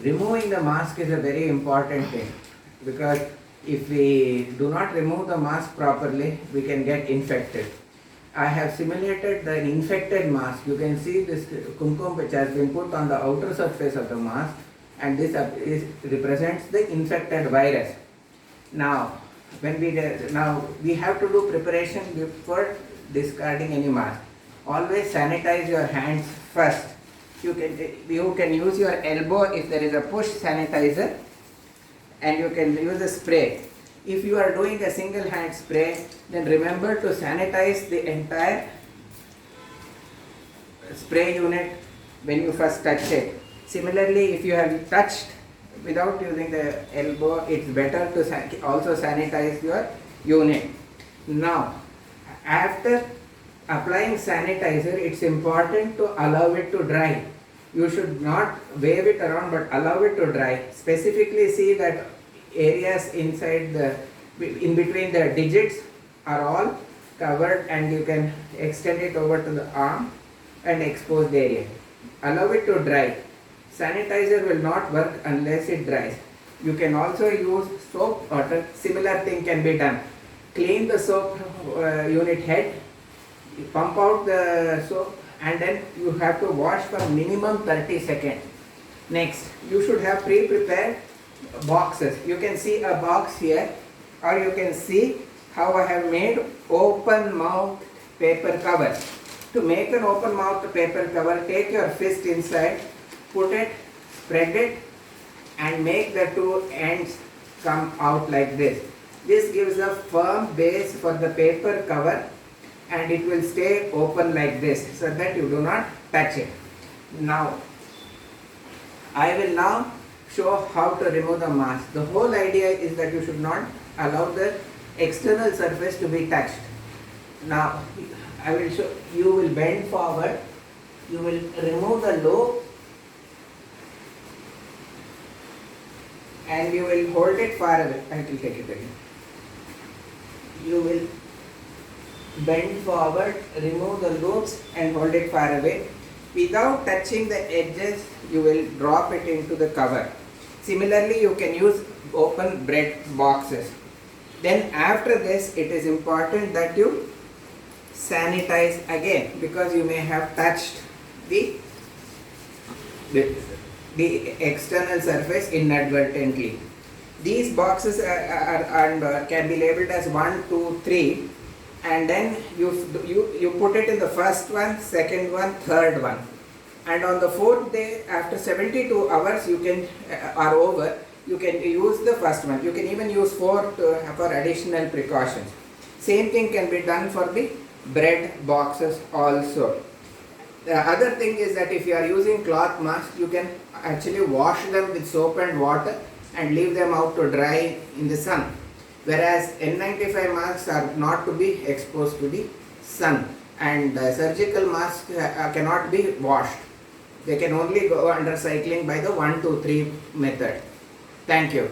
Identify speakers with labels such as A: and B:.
A: Removing the mask is a very important thing, because if we do not remove the mask properly, we can get infected. I have simulated the infected mask. You can see this kumkum which has been put on the outer surface of the mask, and this represents the infected virus. Now, now we have to do preparation before discarding any mask. Always sanitize your hands first. You can use your elbow if there is a push sanitizer, and you can use a spray. If you are doing a single hand spray, then remember to sanitize the entire spray unit when you first touch it. Similarly, if you have touched without using the elbow, it's better to also sanitize your unit. Now, after applying sanitizer, it's important to allow it to dry. You should not wave it around, but allow it to dry. Specifically see that areas inside in between the digits are all covered, and you can extend it over to the arm and exposed area. Allow it to dry. Sanitizer will not work unless it dries. You can also use soap water. Similar thing can be done. Clean the soap unit head, pump out the soap, and then you have to wash for minimum 30 seconds. Next, you should have pre-prepared boxes. You can see a box here, or you can see how I have made open mouth paper cover. To make an open mouth paper cover, take your fist inside, put it, spread it, and make the two ends come out like this. This gives a firm base for the paper cover, and it will stay open like this so that you do not touch it. Now, I will now show how to remove the mask. The whole idea is that you should not allow the external surface to be touched. Now, I will show, you will bend forward, you will remove the lobe, and you will hold it far away. I will take it again. You will bend forward, remove the lobes and hold it far away. Without touching the edges, you will drop it into the cover. Similarly, you can use open bread boxes. Then after this, it is important that you sanitize again, because you may have touched the external surface inadvertently. These boxes can be labeled as 1, 2, 3, and then you put it in the first one, second one, third one, and on the fourth day, after 72 hours, you can you can use the first one. You can even use 4 for additional precautions. Same thing can be done for the bread boxes also. The other thing is that if you are using cloth masks, you can actually wash them with soap and water and leave them out to dry in the sun. Whereas N95 masks are not to be exposed to the sun, and surgical masks cannot be washed. They can only go under cycling by the 1, 2, 3 method. Thank you.